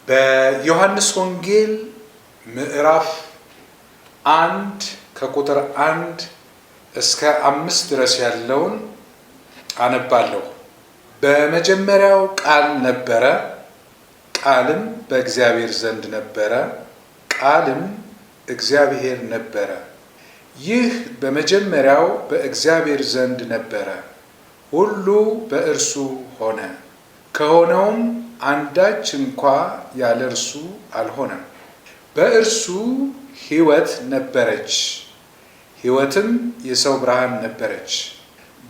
በዮሐንስ ወንጌል ምዕራፍ 1 ከቁጥር 1 እስከ 5 ድረስ ያለውን አነባለሁ። በመጀመሪያው ቃል ነበረ፣ ቃልም በእግዚአብሔር ዘንድ ነበረ፣ ቃልም እግዚአብሔር ነበረ። ይህ በመጀመሪያው በእግዚአብሔር ዘንድ ነበረ። ሁሉ በእርሱ ሆነ፣ ከሆነውም አንዳች እንኳ ያለ እርሱ አልሆነም። በእርሱ ሕይወት ነበረች፣ ሕይወትም የሰው ብርሃን ነበረች።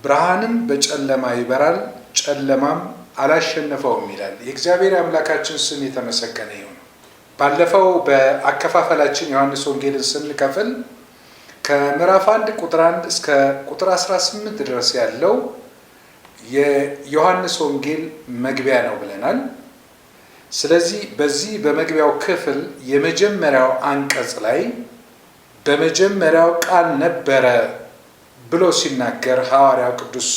ብርሃንም በጨለማ ይበራል፣ ጨለማም አላሸነፈውም ይላል። የእግዚአብሔር አምላካችን ስም የተመሰገነ ይሁን። ባለፈው በአከፋፈላችን ዮሐንስ ወንጌልን ስንከፍል ከምዕራፍ 1 ቁጥር 1 እስከ ቁጥር 18 ድረስ ያለው የዮሐንስ ወንጌል መግቢያ ነው ብለናል። ስለዚህ በዚህ በመግቢያው ክፍል የመጀመሪያው አንቀጽ ላይ በመጀመሪያው ቃል ነበረ ብሎ ሲናገር ሐዋርያው ቅዱስ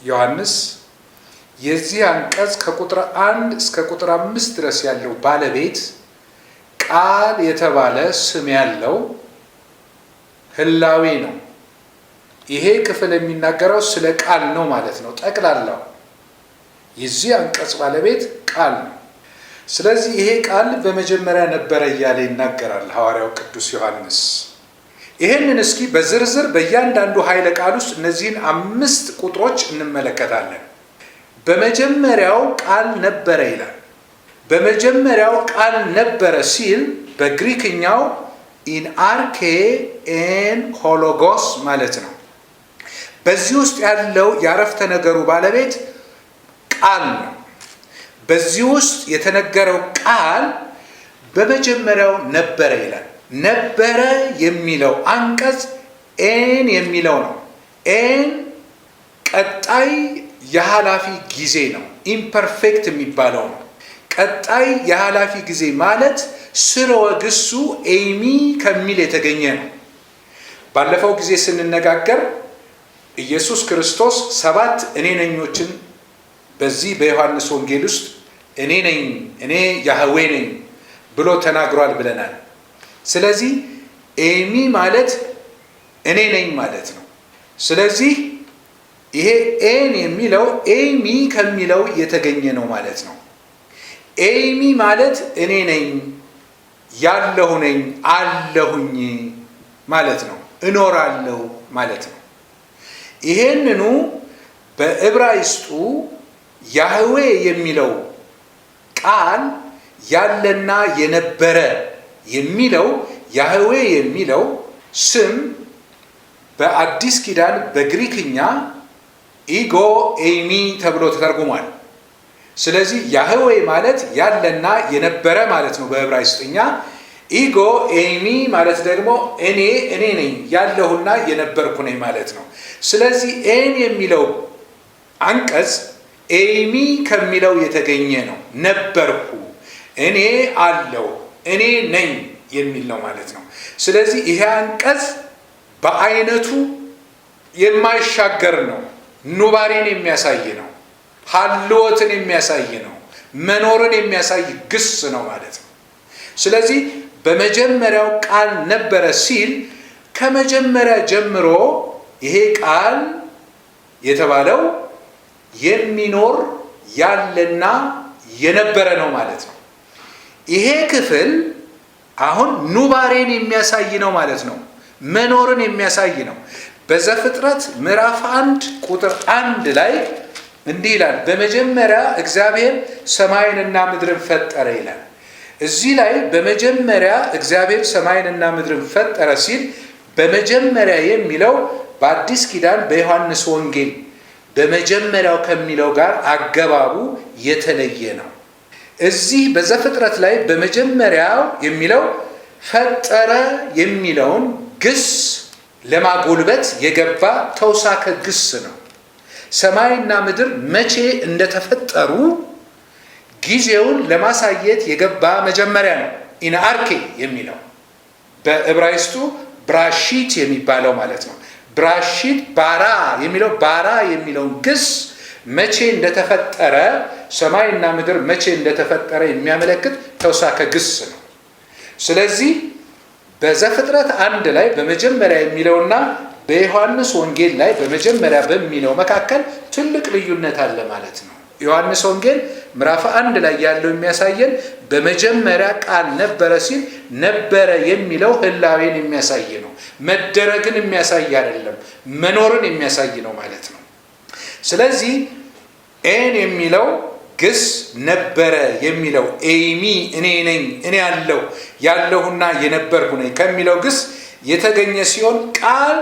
ዮሐንስ የዚህ አንቀጽ ከቁጥር 1 እስከ ቁጥር 5 ድረስ ያለው ባለቤት ቃል የተባለ ስም ያለው ህላዌ ነው። ይሄ ክፍል የሚናገረው ስለ ቃል ነው ማለት ነው። ጠቅላላው የዚህ አንቀጽ ባለቤት ቃል ነው። ስለዚህ ይሄ ቃል በመጀመሪያ ነበረ እያለ ይናገራል ሐዋርያው ቅዱስ ዮሐንስ። ይሄንን እስኪ በዝርዝር በእያንዳንዱ ኃይለ ቃል ውስጥ እነዚህን 5 ቁጥሮች እንመለከታለን። በመጀመሪያው ቃል ነበረ ይላል። በመጀመሪያው ቃል ነበረ ሲል በግሪክኛው ኢን አርኬ ኤን ሆሎጎስ ማለት ነው። በዚህ ውስጥ ያለው የአረፍተ ነገሩ ባለቤት ቃል ነው። በዚህ ውስጥ የተነገረው ቃል በመጀመሪያው ነበረ ይላል። ነበረ የሚለው አንቀጽ ኤን የሚለው ነው። ኤን ቀጣይ የኃላፊ ጊዜ ነው። ኢምፐርፌክት የሚባለው ነው። ቀጣይ የኃላፊ ጊዜ ማለት ስርወ ግሱ ኤሚ ከሚል የተገኘ ነው። ባለፈው ጊዜ ስንነጋገር ኢየሱስ ክርስቶስ 7 እኔ ነኞችን በዚህ በዮሐንስ ወንጌል ውስጥ እኔ ነኝ፣ እኔ ያህዌ ነኝ ብሎ ተናግሯል ብለናል። ስለዚህ ኤሚ ማለት እኔ ነኝ ማለት ነው። ስለዚህ ይሄ ኤን የሚለው ኤሚ ከሚለው የተገኘ ነው ማለት ነው። ኤሚ ማለት እኔ ነኝ፣ ያለሁ ነኝ፣ አለሁኝ ማለት ነው። እኖራለሁ ማለት ነው። ይሄንኑ በዕብራይስጡ ያህዌ የሚለው ቃል ያለና የነበረ የሚለው ያህዌ የሚለው ስም በአዲስ ኪዳን በግሪክኛ ኢጎ ኤሚ ተብሎ ተተርጉሟል። ስለዚህ ያህዌ ማለት ያለና የነበረ ማለት ነው በዕብራይስጥኛ። ኢጎ ኤሚ ማለት ደግሞ እኔ ነኝ፣ ያለሁና የነበርኩ ነኝ ማለት ነው። ስለዚህ ኤን የሚለው አንቀጽ ኤሚ ከሚለው የተገኘ ነው። ነበርኩ፣ እኔ አለው፣ እኔ ነኝ የሚል ነው ማለት ነው። ስለዚህ ይሄ አንቀጽ በአይነቱ የማይሻገር ነው። ኑባሬን የሚያሳይ ነው። ሀልወትን የሚያሳይ ነው። መኖርን የሚያሳይ ግስ ነው ማለት ነው። ስለዚህ በመጀመሪያው ቃል ነበረ ሲል ከመጀመሪያ ጀምሮ ይሄ ቃል የተባለው የሚኖር ያለና የነበረ ነው ማለት ነው። ይሄ ክፍል አሁን ኑባሬን የሚያሳይ ነው ማለት ነው። መኖርን የሚያሳይ ነው። በዘፍጥረት ምዕራፍ 1 ቁጥር 1 ላይ እንዲህ ይላል፣ በመጀመሪያ እግዚአብሔር ሰማይንና ምድርን ፈጠረ ይላል። እዚህ ላይ በመጀመሪያ እግዚአብሔር ሰማይንና ምድርን ፈጠረ ሲል በመጀመሪያ የሚለው በአዲስ ኪዳን በዮሐንስ ወንጌል በመጀመሪያው ከሚለው ጋር አገባቡ የተለየ ነው። እዚህ በዘፍጥረት ላይ በመጀመሪያው የሚለው ፈጠረ የሚለውን ግስ ለማጎልበት የገባ ተውሳከ ግስ ነው። ሰማይና ምድር መቼ እንደተፈጠሩ ጊዜውን ለማሳየት የገባ መጀመሪያ ነው። ኢንአርኬ የሚለው በዕብራይስጡ ብራሺት የሚባለው ማለት ነው። ብራሺት ባራ የሚለው ባራ የሚለውን ግስ መቼ እንደተፈጠረ ሰማይና ምድር መቼ እንደተፈጠረ የሚያመለክት ተውሳከ ግስ ነው። ስለዚህ በዘፍጥረት 1 ላይ በመጀመሪያ የሚለውና በዮሐንስ ወንጌል ላይ በመጀመሪያ በሚለው መካከል ትልቅ ልዩነት አለ ማለት ነው። ዮሐንስ ወንጌል ምዕራፍ 1 ላይ ያለው የሚያሳየን በመጀመሪያ ቃል ነበረ ሲል ነበረ የሚለው ህላዌን የሚያሳይ ነው። መደረግን የሚያሳይ አይደለም፣ መኖርን የሚያሳይ ነው ማለት ነው። ስለዚህ ኤን የሚለው ግስ ነበረ የሚለው ኤሚ እኔ ነኝ እኔ ያለሁና የነበርኩ ነኝ ከሚለው ግስ የተገኘ ሲሆን ቃል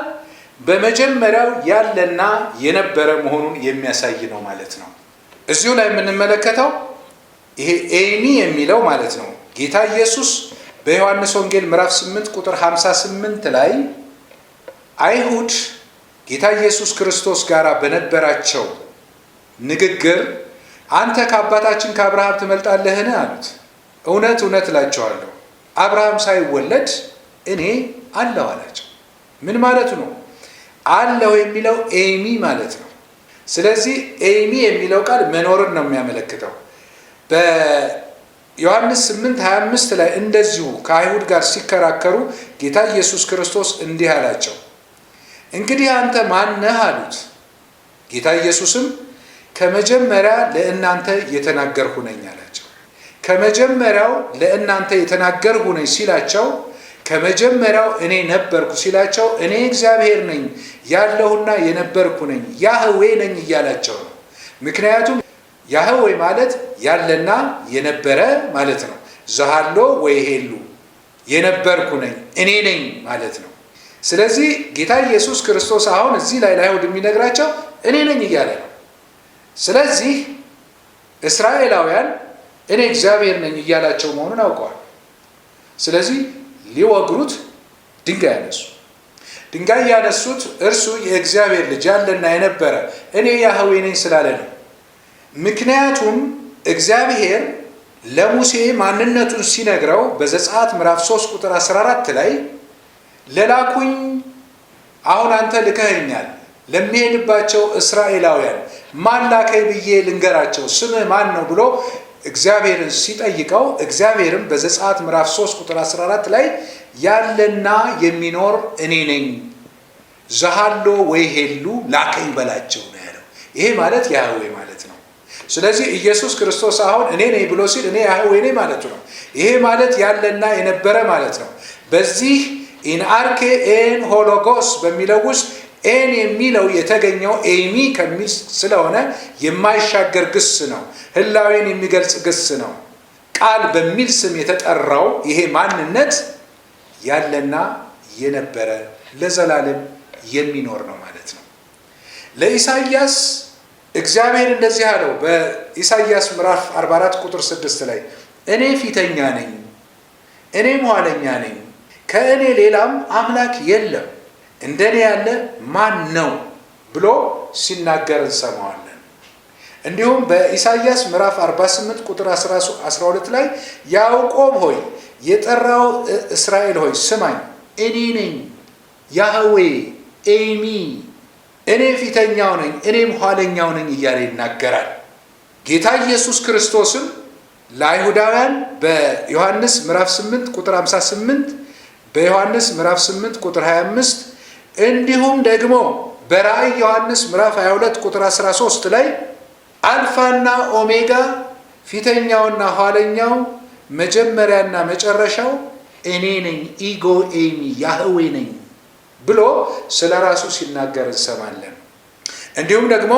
በመጀመሪያው ያለና የነበረ መሆኑን የሚያሳይ ነው ማለት ነው። እዚሁ ላይ የምንመለከተው ይሄ ኤሚ የሚለው ማለት ነው ጌታ ኢየሱስ በዮሐንስ ወንጌል ምዕራፍ 8 ቁጥር 58 ላይ አይሁድ ጌታ ኢየሱስ ክርስቶስ ጋር በነበራቸው ንግግር አንተ ከአባታችን ከአብርሃም ትበልጣለህን አሉት። እውነት እውነት እላቸዋለሁ አብርሃም ሳይወለድ እኔ አለሁ አላቸው። ምን ማለቱ ነው? አለሁ የሚለው ኤሚ ማለት ነው። ስለዚህ ኤሚ የሚለው ቃል መኖርን ነው የሚያመለክተው። በዮሐንስ 8:25 ላይ እንደዚሁ ከአይሁድ ጋር ሲከራከሩ ጌታ ኢየሱስ ክርስቶስ እንዲህ አላቸው፣ እንግዲህ አንተ ማን ነህ አሉት። ጌታ ኢየሱስም ከመጀመሪያ ለእናንተ የተናገርሁ ነኝ አላቸው። ከመጀመሪያው ለእናንተ የተናገርሁ ነኝ ሲላቸው ከመጀመሪያው እኔ ነበርኩ ሲላቸው እኔ እግዚአብሔር ነኝ ያለሁና የነበርኩ ነኝ ያህዌ ነኝ እያላቸው ነው። ምክንያቱም ያህዌ ማለት ያለና የነበረ ማለት ነው። ዘሃሎ ወይ ሄሉ የነበርኩ ነኝ እኔ ነኝ ማለት ነው። ስለዚህ ጌታ ኢየሱስ ክርስቶስ አሁን እዚህ ላይ ለአይሁድ የሚነግራቸው እኔ ነኝ እያለ ነው። ስለዚህ እስራኤላውያን እኔ እግዚአብሔር ነኝ እያላቸው መሆኑን አውቀዋል። ስለዚህ ሊወግሩት ድንጋይ ያነሱ። ድንጋይ ያነሱት እርሱ የእግዚአብሔር ልጅ ያለና የነበረ እኔ ያህዌ ነኝ ስላለ ነው። ምክንያቱም እግዚአብሔር ለሙሴ ማንነቱን ሲነግረው በዘጸአት ምዕራፍ 3 ቁጥር 14 ላይ ለላኩኝ አሁን አንተ ልከኸኛል ለሚሄድባቸው እስራኤላውያን ማን ላከኝ ብዬ ልንገራቸው ስምህ ማን ነው ብሎ እግዚአብሔርን ሲጠይቀው እግዚአብሔርም በዘጸአት ምዕራፍ 3 ቁጥር 14 ላይ ያለና የሚኖር እኔ ነኝ ዘሃሎ ወይ ሄሉ ላከኝ በላቸው ነው ያለው። ይሄ ማለት ያህዌ ማለት ነው። ስለዚህ ኢየሱስ ክርስቶስ አሁን እኔ ነኝ ብሎ ሲል እኔ ያህዌ ነኝ ማለቱ ነው። ይሄ ማለት ያለና የነበረ ማለት ነው። በዚህ ኢንአርኬ ኤን ሆሎጎስ በሚለው ውስጥ ኤን የሚለው የተገኘው ኤሚ ከሚል ስለሆነ የማይሻገር ግስ ነው። ህላዌን የሚገልጽ ግስ ነው። ቃል በሚል ስም የተጠራው ይሄ ማንነት ያለና የነበረ ለዘላለም የሚኖር ነው ማለት ነው። ለኢሳይያስ እግዚአብሔር እንደዚህ አለው በኢሳይያስ ምዕራፍ 44 ቁጥር 6 ላይ እኔ ፊተኛ ነኝ እኔም ኋለኛ ነኝ ከእኔ ሌላም አምላክ የለም እንደኔ ያለ ማን ነው ብሎ ሲናገር እንሰማዋለን። እንዲሁም በኢሳይያስ ምዕራፍ 48 ቁጥር 12 ላይ ያዕቆብ ሆይ የጠራው እስራኤል ሆይ ስማኝ እኔ ነኝ ያህዌ ኤሚ እኔ ፊተኛው ነኝ እኔም ኋለኛው ነኝ እያለ ይናገራል። ጌታ ኢየሱስ ክርስቶስም ለአይሁዳውያን በዮሐንስ ምዕራፍ 8 ቁጥር 58 በዮሐንስ ምዕራፍ 8 ቁጥር 25 እንዲሁም ደግሞ በራእይ ዮሐንስ ምዕራፍ 22 ቁጥር 13 ላይ አልፋና ኦሜጋ ፊተኛውና ኋለኛው መጀመሪያና መጨረሻው እኔ ነኝ ኢጎ ኤሚ ያህዌ ነኝ ብሎ ስለ ራሱ ሲናገር እንሰማለን። እንዲሁም ደግሞ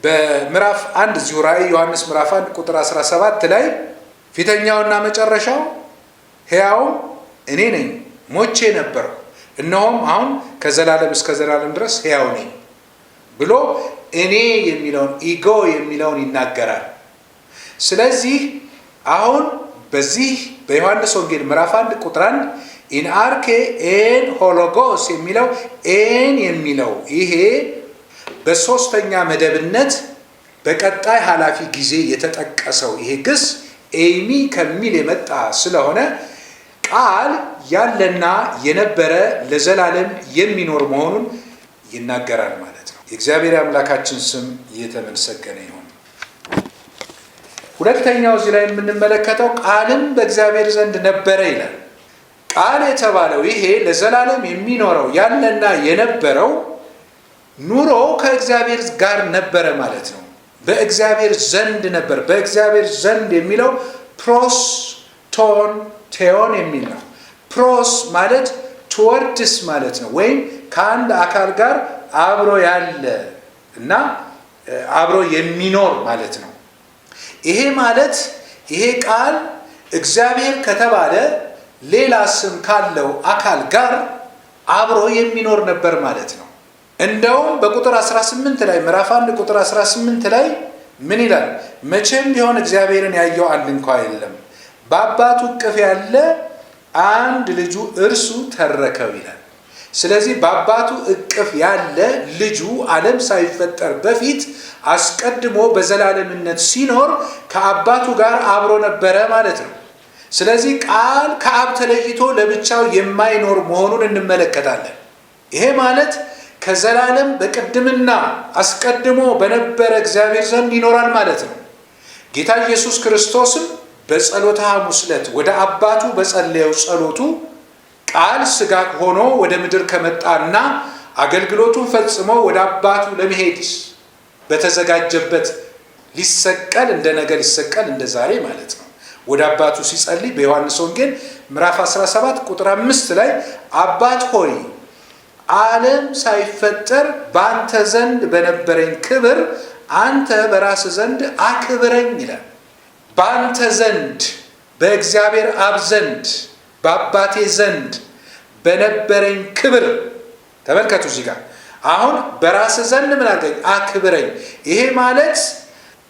በምዕራፍ 1 እዚሁ ራእይ ዮሐንስ ምዕራፍ 1 ቁጥር 17 ላይ ፊተኛውና መጨረሻው ሕያው እኔ ነኝ ሞቼ ነበርኩ እነሆም አሁን ከዘላለም እስከ ዘላለም ድረስ ሕያው ነኝ ብሎ እኔ የሚለውን ኢጎ የሚለውን ይናገራል። ስለዚህ አሁን በዚህ በዮሐንስ ወንጌል ምዕራፍ 1 ቁጥር 1 ኢንአርኬ ኤን ሆሎጎስ የሚለው ኤን የሚለው ይሄ በሶስተኛ መደብነት በቀጣይ ኃላፊ ጊዜ የተጠቀሰው ይሄ ግስ ኤሚ ከሚል የመጣ ስለሆነ ቃል ያለና የነበረ ለዘላለም የሚኖር መሆኑን ይናገራል ማለት ነው። የእግዚአብሔር አምላካችን ስም እየተመሰገነ ይሁን። ሁለተኛው እዚህ ላይ የምንመለከተው ቃልም በእግዚአብሔር ዘንድ ነበረ ይላል። ቃል የተባለው ይሄ ለዘላለም የሚኖረው ያለና የነበረው ኑሮ ከእግዚአብሔር ጋር ነበረ ማለት ነው። በእግዚአብሔር ዘንድ ነበር። በእግዚአብሔር ዘንድ የሚለው ፕሮስ ቶን ቴዮን የሚል ነው። ፕሮስ ማለት ቱወርድስ ማለት ነው፣ ወይም ከአንድ አካል ጋር አብሮ ያለ እና አብሮ የሚኖር ማለት ነው። ይሄ ማለት ይሄ ቃል እግዚአብሔር ከተባለ ሌላ ስም ካለው አካል ጋር አብሮ የሚኖር ነበር ማለት ነው። እንደውም በቁጥር 18 ላይ ምዕራፍ 1 ቁጥር 18 ላይ ምን ይላል? መቼም ቢሆን እግዚአብሔርን ያየው አንድ እንኳ የለም፣ በአባቱ እቅፍ ያለ አንድ ልጁ እርሱ ተረከው ይላል። ስለዚህ በአባቱ እቅፍ ያለ ልጁ ዓለም ሳይፈጠር በፊት አስቀድሞ በዘላለምነት ሲኖር ከአባቱ ጋር አብሮ ነበረ ማለት ነው። ስለዚህ ቃል ከአብ ተለይቶ ለብቻው የማይኖር መሆኑን እንመለከታለን። ይሄ ማለት ከዘላለም በቅድምና አስቀድሞ በነበረ እግዚአብሔር ዘንድ ይኖራል ማለት ነው። ጌታ ኢየሱስ ክርስቶስም በጸሎተ ሐሙስ ዕለት ወደ አባቱ በጸለየው ጸሎቱ ቃል ሥጋ ሆኖ ወደ ምድር ከመጣና አገልግሎቱን ፈጽሞ ወደ አባቱ ለመሄድ በተዘጋጀበት ሊሰቀል እንደ ነገ ሊሰቀል እንደ ዛሬ ማለት ነው ወደ አባቱ ሲጸልይ በዮሐንስ ወንጌል ምዕራፍ 17 ቁጥር 5 ላይ አባት ሆይ ዓለም ሳይፈጠር በአንተ ዘንድ በነበረኝ ክብር አንተ በራስ ዘንድ አክብረኝ ይላል። በአንተ ዘንድ በእግዚአብሔር አብ ዘንድ በአባቴ ዘንድ በነበረኝ ክብር ተመልከቱ። እዚህ ጋር አሁን በራስ ዘንድ ምን አድርገኝ? አክብረኝ። ይሄ ማለት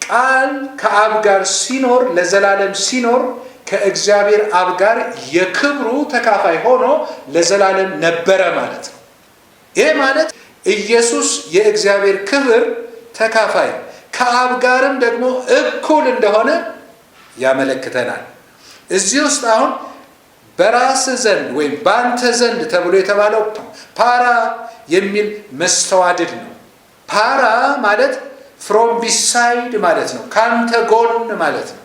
ቃል ከአብ ጋር ሲኖር ለዘላለም ሲኖር ከእግዚአብሔር አብ ጋር የክብሩ ተካፋይ ሆኖ ለዘላለም ነበረ ማለት ነው። ይሄ ማለት ኢየሱስ የእግዚአብሔር ክብር ተካፋይ ከአብ ጋርም ደግሞ እኩል እንደሆነ ያመለክተናል። እዚህ ውስጥ አሁን በራስ ዘንድ ወይም በአንተ ዘንድ ተብሎ የተባለው ፓራ የሚል መስተዋድድ ነው። ፓራ ማለት ፍሮም ቢሳይድ ማለት ነው፣ ካንተ ጎን ማለት ነው።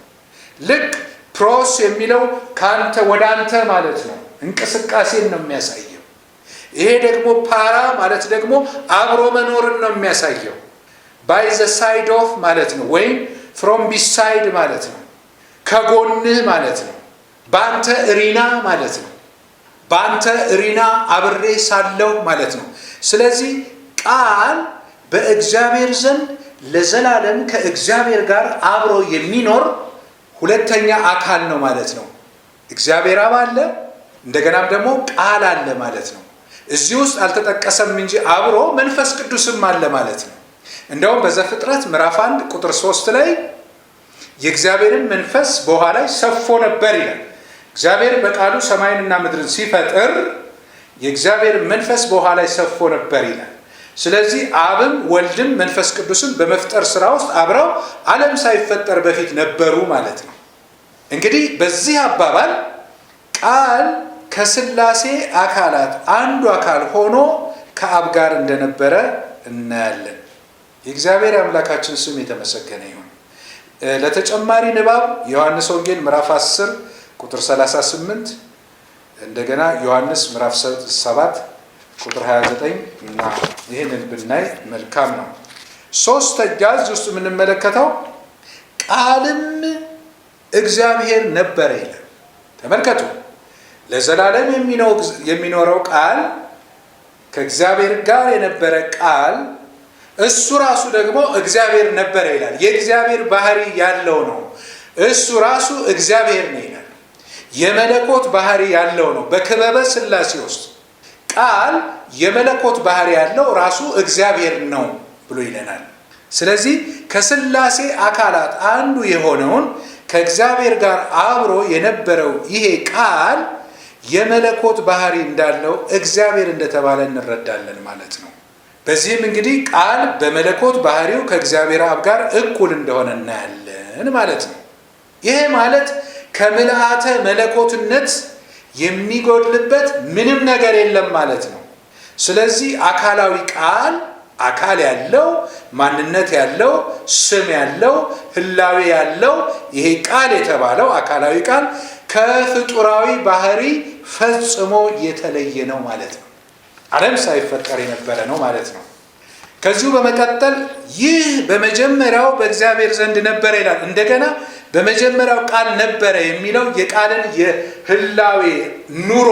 ልክ ፕሮስ የሚለው ካንተ ወደ አንተ ማለት ነው፣ እንቅስቃሴን ነው የሚያሳየው። ይሄ ደግሞ ፓራ ማለት ደግሞ አብሮ መኖርን ነው የሚያሳየው። ባይ ዘ ሳይድ ኦፍ ማለት ነው፣ ወይም ፍሮም ቢሳይድ ማለት ነው፣ ከጎንህ ማለት ነው። በአንተ እሪና ማለት ነው፣ በአንተ እሪና አብሬ ሳለሁ ማለት ነው። ስለዚህ ቃል በእግዚአብሔር ዘንድ ለዘላለም ከእግዚአብሔር ጋር አብሮ የሚኖር ሁለተኛ አካል ነው ማለት ነው። እግዚአብሔር አብ አለ፣ እንደገናም ደግሞ ቃል አለ ማለት ነው። እዚህ ውስጥ አልተጠቀሰም እንጂ አብሮ መንፈስ ቅዱስም አለ ማለት ነው። እንደውም በዘፍጥረት ምዕራፍ 1 ቁጥር 3 ላይ የእግዚአብሔርን መንፈስ በውሃ ላይ ሰፎ ነበር ይላል። እግዚአብሔር በቃሉ ሰማይንና ምድርን ሲፈጥር የእግዚአብሔር መንፈስ በውሃ ላይ ሰፎ ነበር ይላል። ስለዚህ አብም ወልድም መንፈስ ቅዱስም በመፍጠር ስራ ውስጥ አብረው ዓለም ሳይፈጠር በፊት ነበሩ ማለት ነው። እንግዲህ በዚህ አባባል ቃል ከሥላሴ አካላት አንዱ አካል ሆኖ ከአብ ጋር እንደነበረ እናያለን። የእግዚአብሔር አምላካችን ስም የተመሰገነ ይሁን። ለተጨማሪ ንባብ ዮሐንስ ወንጌል ምዕራፍ 10 ቁጥር 38 እንደገና ዮሐንስ ምዕራፍ 7 ቁጥር 29 እና ይህንን ብናይ መልካም ነው። ሶስተኛ እዚህ ውስጥ የምንመለከተው ቃልም እግዚአብሔር ነበረ ይላል። ተመልከቱ፣ ለዘላለም የሚኖረው ቃል ከእግዚአብሔር ጋር የነበረ ቃል እሱ ራሱ ደግሞ እግዚአብሔር ነበረ ይላል። የእግዚአብሔር ባህሪ ያለው ነው። እሱ ራሱ እግዚአብሔር ነው ይላል። የመለኮት ባህሪ ያለው ነው። በክበበ ሥላሴ ውስጥ ቃል የመለኮት ባህሪ ያለው ራሱ እግዚአብሔር ነው ብሎ ይለናል። ስለዚህ ከሥላሴ አካላት አንዱ የሆነውን ከእግዚአብሔር ጋር አብሮ የነበረው ይሄ ቃል የመለኮት ባህሪ እንዳለው እግዚአብሔር እንደተባለ እንረዳለን ማለት ነው። በዚህም እንግዲህ ቃል በመለኮት ባህሪው ከእግዚአብሔር አብ ጋር እኩል እንደሆነ እናያለን ማለት ነው። ይሄ ማለት ከምልአተ መለኮትነት የሚጎድልበት ምንም ነገር የለም ማለት ነው። ስለዚህ አካላዊ ቃል አካል ያለው ማንነት ያለው ስም ያለው ህላዌ ያለው ይሄ ቃል የተባለው አካላዊ ቃል ከፍጡራዊ ባህሪ ፈጽሞ የተለየ ነው ማለት ነው። ዓለም ሳይፈጠር የነበረ ነው ማለት ነው። ከዚሁ በመቀጠል ይህ በመጀመሪያው በእግዚአብሔር ዘንድ ነበረ ይላል። እንደገና በመጀመሪያው ቃል ነበረ የሚለው የቃልን የህላዌ ኑሮ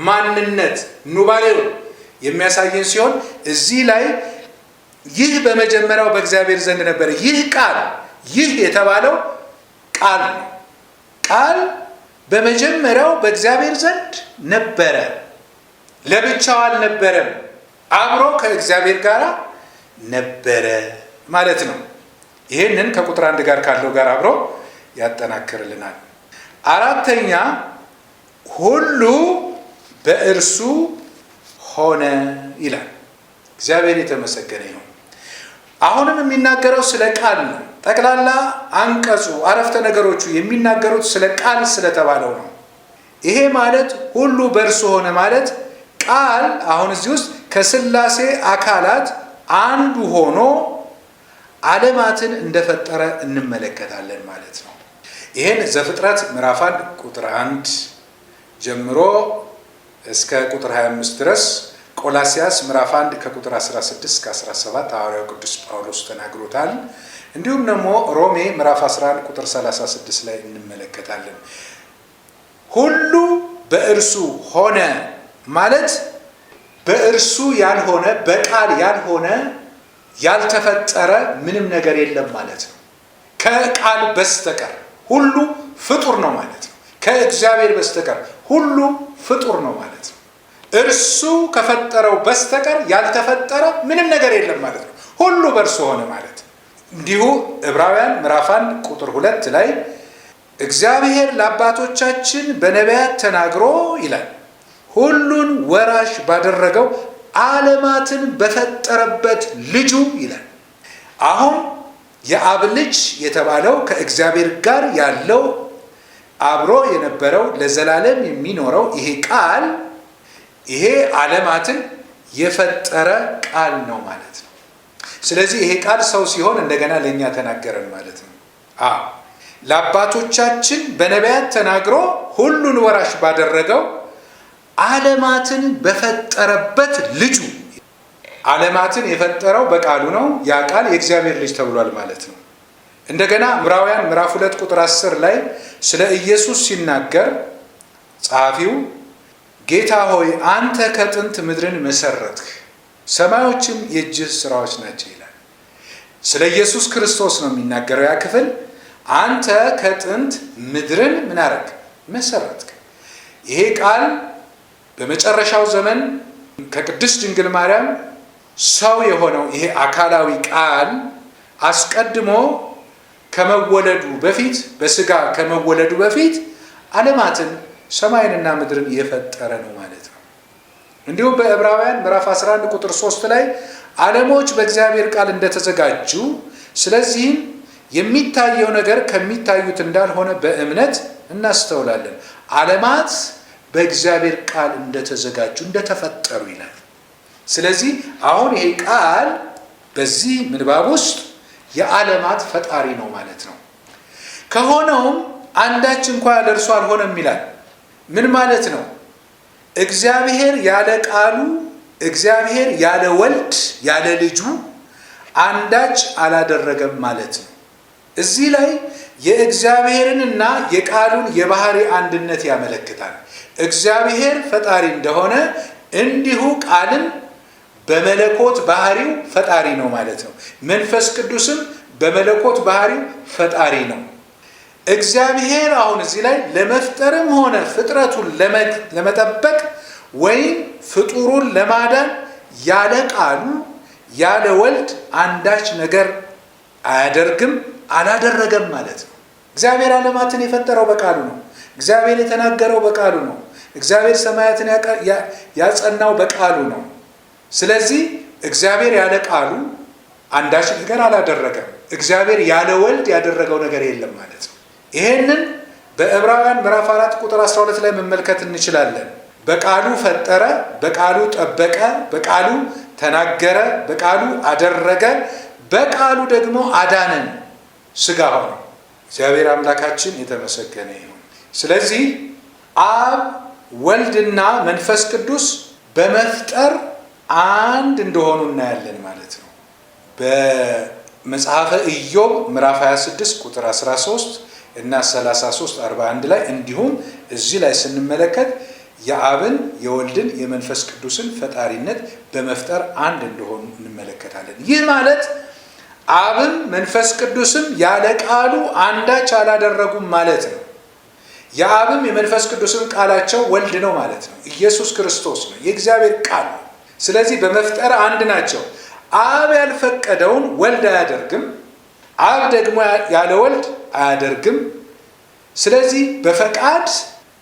ማንነት ኑባሬው የሚያሳየን ሲሆን እዚህ ላይ ይህ በመጀመሪያው በእግዚአብሔር ዘንድ ነበረ። ይህ ቃል ይህ የተባለው ቃል ነው። ቃል በመጀመሪያው በእግዚአብሔር ዘንድ ነበረ። ለብቻው አልነበረም፣ አብሮ ከእግዚአብሔር ጋር ነበረ ማለት ነው። ይህንን ከቁጥር 1 ጋር ካለው ጋር አብሮ ያጠናክርልናል። አራተኛ ሁሉ በእርሱ ሆነ ይላል። እግዚአብሔር የተመሰገነ ይሁን። አሁንም የሚናገረው ስለ ቃል ነው። ጠቅላላ አንቀጹ አረፍተ ነገሮቹ የሚናገሩት ስለ ቃል ስለተባለው ነው። ይሄ ማለት ሁሉ በእርሱ ሆነ ማለት ቃል አሁን እዚህ ውስጥ ከሥላሴ አካላት አንዱ ሆኖ ዓለማትን እንደፈጠረ እንመለከታለን ማለት ነው። ይሄን ዘፍጥረት ምዕራፍ 1 ቁጥር 1 ጀምሮ እስከ ቁጥር 25 ድረስ፣ ቆላስያስ ምዕራፍ 1 ከቁጥር 16 እስከ 17 ሐዋርያው ቅዱስ ጳውሎስ ተናግሮታል። እንዲሁም ደግሞ ሮሜ ምዕራፍ 11 ቁጥር 36 ላይ እንመለከታለን። ሁሉ በእርሱ ሆነ ማለት በእርሱ ያልሆነ በቃል ያልሆነ ያልተፈጠረ ምንም ነገር የለም ማለት ነው። ከቃል በስተቀር ሁሉ ፍጡር ነው ማለት ነው። ከእግዚአብሔር በስተቀር ሁሉ ፍጡር ነው ማለት ነው። እርሱ ከፈጠረው በስተቀር ያልተፈጠረ ምንም ነገር የለም ማለት ነው። ሁሉ በእርሱ ሆነ ማለት እንዲሁ ዕብራውያን ምዕራፍ 1 ቁጥር 2 ላይ እግዚአብሔር ለአባቶቻችን በነቢያት ተናግሮ ይላል ሁሉን ወራሽ ባደረገው ዓለማትን በፈጠረበት ልጁ ይላል። አሁን የአብ ልጅ የተባለው ከእግዚአብሔር ጋር ያለው አብሮ የነበረው ለዘላለም የሚኖረው ይሄ ቃል ይሄ ዓለማትን የፈጠረ ቃል ነው ማለት ነው። ስለዚህ ይሄ ቃል ሰው ሲሆን እንደገና ለእኛ ተናገረን ማለት ነው። ለአባቶቻችን በነቢያት ተናግሮ ሁሉን ወራሽ ባደረገው ዓለማትን በፈጠረበት ልጁ። ዓለማትን የፈጠረው በቃሉ ነው። ያ ቃል የእግዚአብሔር ልጅ ተብሏል ማለት ነው። እንደገና ዕብራውያን ምዕራፍ 2 ቁጥር 10 ላይ ስለ ኢየሱስ ሲናገር ጸሐፊው ጌታ ሆይ አንተ ከጥንት ምድርን መሰረትህ፣ ሰማዮችም የእጅህ ስራዎች ናቸው ይላል። ስለ ኢየሱስ ክርስቶስ ነው የሚናገረው ያ ክፍል። አንተ ከጥንት ምድርን ምን አረግ? መሰረትክ። ይሄ ቃል በመጨረሻው ዘመን ከቅድስት ድንግል ማርያም ሰው የሆነው ይሄ አካላዊ ቃል አስቀድሞ ከመወለዱ በፊት በስጋ ከመወለዱ በፊት ዓለማትን ሰማይንና ምድርን የፈጠረ ነው ማለት ነው። እንዲሁም በዕብራውያን ምዕራፍ 11 ቁጥር 3 ላይ ዓለሞች በእግዚአብሔር ቃል እንደተዘጋጁ ስለዚህም የሚታየው ነገር ከሚታዩት እንዳልሆነ በእምነት እናስተውላለን። ዓለማት በእግዚአብሔር ቃል እንደተዘጋጁ እንደተፈጠሩ ይላል። ስለዚህ አሁን ይሄ ቃል በዚህ ምንባብ ውስጥ የዓለማት ፈጣሪ ነው ማለት ነው። ከሆነውም አንዳች እንኳ ያለ እርሱ አልሆነም ይላል። ምን ማለት ነው? እግዚአብሔር ያለ ቃሉ፣ እግዚአብሔር ያለ ወልድ ያለ ልጁ አንዳች አላደረገም ማለት ነው። እዚህ ላይ የእግዚአብሔርንና የቃሉን የባህሪ አንድነት ያመለክታል። እግዚአብሔር ፈጣሪ እንደሆነ እንዲሁ ቃልም በመለኮት ባህሪው ፈጣሪ ነው ማለት ነው። መንፈስ ቅዱስም በመለኮት ባህሪው ፈጣሪ ነው። እግዚአብሔር አሁን እዚህ ላይ ለመፍጠርም ሆነ ፍጥረቱን ለመጠበቅ ወይም ፍጡሩን ለማዳን ያለ ቃሉ ያለ ወልድ አንዳች ነገር አያደርግም አላደረገም ማለት ነው። እግዚአብሔር ዓለማትን የፈጠረው በቃሉ ነው። እግዚአብሔር የተናገረው በቃሉ ነው። እግዚአብሔር ሰማያትን ያጸናው በቃሉ ነው። ስለዚህ እግዚአብሔር ያለ ቃሉ አንዳች ነገር አላደረገም። እግዚአብሔር ያለ ወልድ ያደረገው ነገር የለም ማለት ነው። ይሄንን በዕብራውያን ምዕራፍ 4 ቁጥር 12 ላይ መመልከት እንችላለን። በቃሉ ፈጠረ፣ በቃሉ ጠበቀ፣ በቃሉ ተናገረ፣ በቃሉ አደረገ፣ በቃሉ ደግሞ አዳነን፣ ሥጋ ሆነ። እግዚአብሔር አምላካችን የተመሰገነ ይሁን። ስለዚህ አብ ወልድና መንፈስ ቅዱስ በመፍጠር አንድ እንደሆኑ እናያለን ማለት ነው። በመጽሐፈ ኢዮብ ምዕራፍ 26 ቁጥር 13 እና 33 41 ላይ እንዲሁም እዚህ ላይ ስንመለከት የአብን የወልድን የመንፈስ ቅዱስን ፈጣሪነት በመፍጠር አንድ እንደሆኑ እንመለከታለን። ይህ ማለት አብም መንፈስ ቅዱስም ያለ ቃሉ አንዳች አላደረጉም ማለት ነው። የአብም የመንፈስ ቅዱስም ቃላቸው ወልድ ነው ማለት ነው። ኢየሱስ ክርስቶስ ነው፣ የእግዚአብሔር ቃል ነው። ስለዚህ በመፍጠር አንድ ናቸው። አብ ያልፈቀደውን ወልድ አያደርግም፣ አብ ደግሞ ያለ ወልድ አያደርግም። ስለዚህ በፈቃድ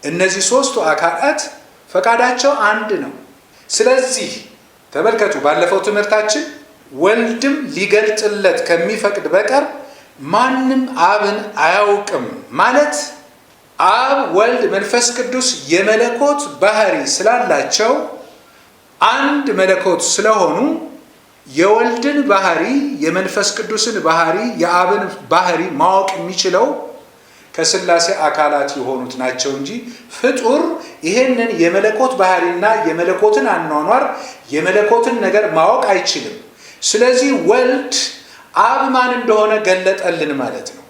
እነዚህ ሦስቱ አካላት ፈቃዳቸው አንድ ነው። ስለዚህ ተመልከቱ፣ ባለፈው ትምህርታችን ወልድም ሊገልጥለት ከሚፈቅድ በቀር ማንም አብን አያውቅም ማለት አብ ወልድ መንፈስ ቅዱስ የመለኮት ባህሪ ስላላቸው አንድ መለኮት ስለሆኑ የወልድን ባህሪ የመንፈስ ቅዱስን ባህሪ የአብን ባህሪ ማወቅ የሚችለው ከሥላሴ አካላት የሆኑት ናቸው እንጂ ፍጡር ይሄንን የመለኮት ባህሪና የመለኮትን አኗኗር የመለኮትን ነገር ማወቅ አይችልም። ስለዚህ ወልድ አብ ማን እንደሆነ ገለጠልን ማለት ነው።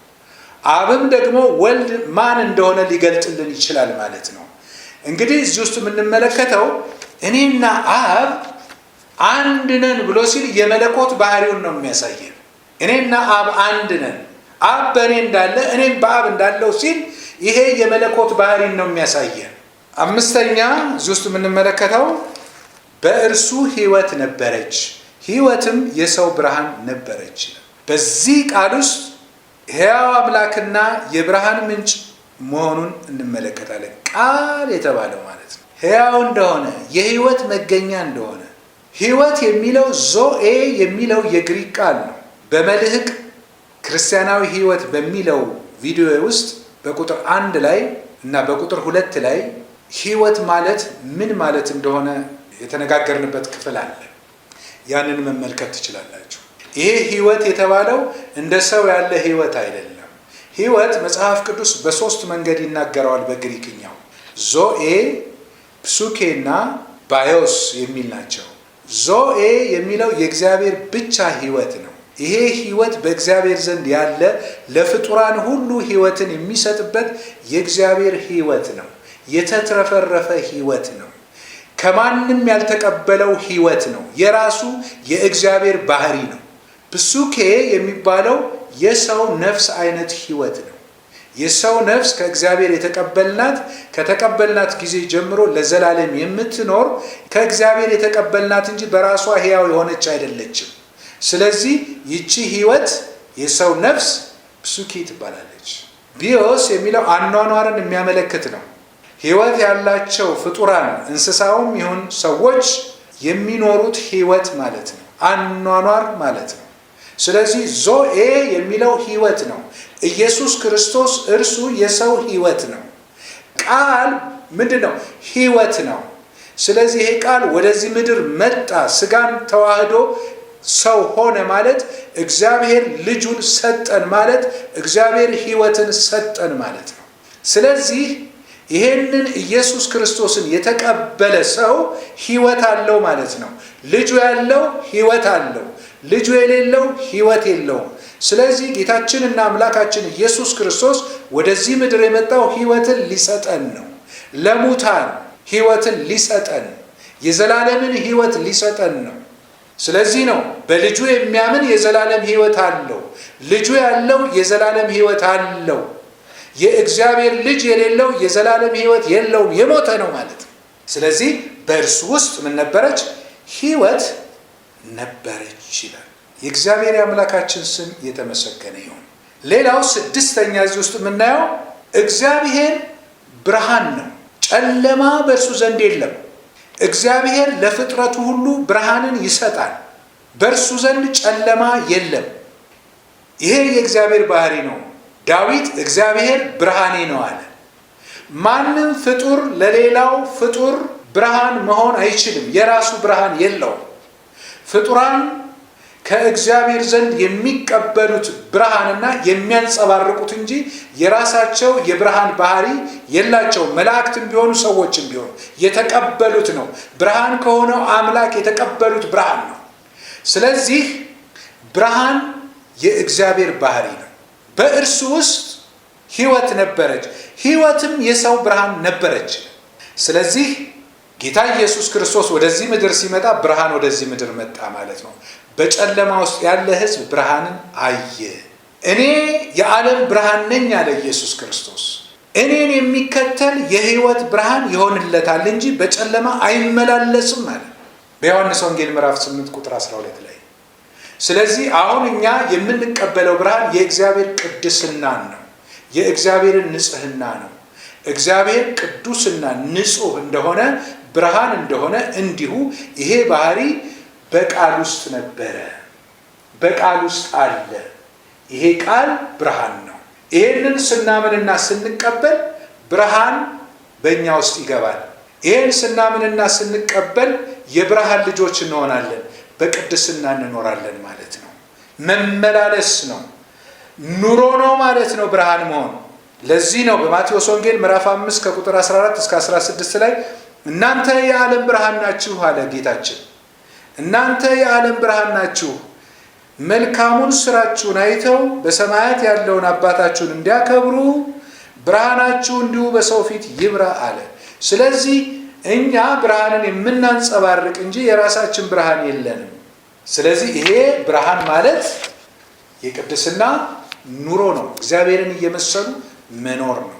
አብም ደግሞ ወልድ ማን እንደሆነ ሊገልጥልን ይችላል ማለት ነው። እንግዲህ እዚህ ውስጥ የምንመለከተው እኔና አብ አንድ ነን ብሎ ሲል የመለኮት ባህሪውን ነው የሚያሳየን። እኔና አብ አንድ ነን፣ አብ በእኔ እንዳለ እኔም በአብ እንዳለው ሲል ይሄ የመለኮት ባህሪን ነው የሚያሳየን። አምስተኛ እዚህ ውስጥ የምንመለከተው በእርሱ ሕይወት ነበረች፣ ሕይወትም የሰው ብርሃን ነበረች። በዚህ ቃል ውስጥ ሕያው አምላክና የብርሃን ምንጭ መሆኑን እንመለከታለን። ቃል የተባለው ማለት ነው ሕያው እንደሆነ የሕይወት መገኛ እንደሆነ። ሕይወት የሚለው ዞኤ የሚለው የግሪክ ቃል ነው። በመልህቅ ክርስቲያናዊ ሕይወት በሚለው ቪዲዮ ውስጥ በቁጥር 1 ላይ እና በቁጥር 2 ላይ ሕይወት ማለት ምን ማለት እንደሆነ የተነጋገርንበት ክፍል አለ። ያንን መመልከት ትችላላችሁ። ይሄ ሕይወት የተባለው እንደ ሰው ያለ ሕይወት አይደለም። ሕይወት መጽሐፍ ቅዱስ በሶስት መንገድ ይናገረዋል በግሪክኛው። ዞኤ፣ ፕሱኬ እና ባዮስ የሚል ናቸው። ዞኤ የሚለው የእግዚአብሔር ብቻ ሕይወት ነው። ይሄ ሕይወት በእግዚአብሔር ዘንድ ያለ ለፍጡራን ሁሉ ሕይወትን የሚሰጥበት የእግዚአብሔር ሕይወት ነው። የተትረፈረፈ ሕይወት ነው። ከማንም ያልተቀበለው ሕይወት ነው። የራሱ የእግዚአብሔር ባህሪ ነው። ፕሱኬ የሚባለው የሰው ነፍስ አይነት ሕይወት ነው። የሰው ነፍስ ከእግዚአብሔር የተቀበልናት ከተቀበልናት ጊዜ ጀምሮ ለዘላለም የምትኖር ከእግዚአብሔር የተቀበልናት እንጂ በራሷ ሕያው የሆነች አይደለችም። ስለዚህ ይቺ ሕይወት የሰው ነፍስ ፕሱኬ ትባላለች። ቢዮስ የሚለው አኗኗርን የሚያመለክት ነው። ሕይወት ያላቸው ፍጡራን እንስሳውም ይሁን ሰዎች የሚኖሩት ሕይወት ማለት ነው፣ አኗኗር ማለት ነው። ስለዚህ ዞኤ የሚለው ሕይወት ነው። ኢየሱስ ክርስቶስ እርሱ የሰው ሕይወት ነው። ቃል ምንድን ነው? ሕይወት ነው። ስለዚህ ይሄ ቃል ወደዚህ ምድር መጣ፣ ሥጋን ተዋህዶ ሰው ሆነ ማለት እግዚአብሔር ልጁን ሰጠን ማለት እግዚአብሔር ሕይወትን ሰጠን ማለት ነው። ስለዚህ ይሄንን ኢየሱስ ክርስቶስን የተቀበለ ሰው ሕይወት አለው ማለት ነው። ልጁ ያለው ሕይወት አለው፣ ልጁ የሌለው ሕይወት የለውም። ስለዚህ ጌታችንና አምላካችን ኢየሱስ ክርስቶስ ወደዚህ ምድር የመጣው ሕይወትን ሊሰጠን ነው። ለሙታን ሕይወትን ሊሰጠን፣ የዘላለምን ሕይወት ሊሰጠን ነው። ስለዚህ ነው በልጁ የሚያምን የዘላለም ሕይወት አለው፣ ልጁ ያለው የዘላለም ሕይወት አለው። የእግዚአብሔር ልጅ የሌለው የዘላለም ሕይወት የለውም፣ የሞተ ነው ማለት ነው። ስለዚህ በእርሱ ውስጥ ምን ነበረች? ሕይወት ነበረች ይላል። የእግዚአብሔር የአምላካችን ስም የተመሰገነ ይሁን። ሌላው ስድስተኛ እዚህ ውስጥ የምናየው እግዚአብሔር ብርሃን ነው፣ ጨለማ በእርሱ ዘንድ የለም። እግዚአብሔር ለፍጥረቱ ሁሉ ብርሃንን ይሰጣል፣ በእርሱ ዘንድ ጨለማ የለም። ይሄ የእግዚአብሔር ባህሪ ነው። ዳዊት እግዚአብሔር ብርሃኔ ነው አለ። ማንም ፍጡር ለሌላው ፍጡር ብርሃን መሆን አይችልም፣ የራሱ ብርሃን የለውም። ፍጡራን ከእግዚአብሔር ዘንድ የሚቀበሉት ብርሃንና የሚያንጸባርቁት እንጂ የራሳቸው የብርሃን ባህሪ የላቸውም። መላእክትም ቢሆኑ ሰዎችም ቢሆኑ የተቀበሉት ነው። ብርሃን ከሆነው አምላክ የተቀበሉት ብርሃን ነው። ስለዚህ ብርሃን የእግዚአብሔር ባህሪ ነው። በእርሱ ውስጥ ሕይወት ነበረች፣ ሕይወትም የሰው ብርሃን ነበረች። ስለዚህ ጌታ ኢየሱስ ክርስቶስ ወደዚህ ምድር ሲመጣ ብርሃን ወደዚህ ምድር መጣ ማለት ነው። በጨለማ ውስጥ ያለ ሕዝብ ብርሃንን አየ። እኔ የዓለም ብርሃን ነኝ አለ ኢየሱስ ክርስቶስ። እኔን የሚከተል የሕይወት ብርሃን ይሆንለታል እንጂ በጨለማ አይመላለስም አለ በዮሐንስ ወንጌል ምዕራፍ 8 ቁጥር 12 ላይ። ስለዚህ አሁን እኛ የምንቀበለው ብርሃን የእግዚአብሔር ቅድስናን ነው፣ የእግዚአብሔርን ንጽህና ነው። እግዚአብሔር ቅዱስና ንጹህ እንደሆነ ብርሃን እንደሆነ እንዲሁ ይሄ ባህሪ በቃል ውስጥ ነበረ፣ በቃል ውስጥ አለ። ይሄ ቃል ብርሃን ነው። ይሄንን ስናምንና ስንቀበል ብርሃን በእኛ ውስጥ ይገባል። ይሄን ስናምንና ስንቀበል የብርሃን ልጆች እንሆናለን፣ በቅድስና እንኖራለን ማለት ነው። መመላለስ ነው፣ ኑሮ ነው ማለት ነው ብርሃን መሆን። ለዚህ ነው በማቴዎስ ወንጌል ምዕራፍ 5 ከቁጥር 14 እስከ 16 ላይ እናንተ የዓለም ብርሃን ናችሁ አለ ጌታችን። እናንተ የዓለም ብርሃን ናችሁ፣ መልካሙን ስራችሁን አይተው በሰማያት ያለውን አባታችሁን እንዲያከብሩ ብርሃናችሁ እንዲሁ በሰው ፊት ይብራ አለ። ስለዚህ እኛ ብርሃንን የምናንጸባርቅ እንጂ የራሳችን ብርሃን የለንም። ስለዚህ ይሄ ብርሃን ማለት የቅድስና ኑሮ ነው፣ እግዚአብሔርን እየመሰሉ መኖር ነው።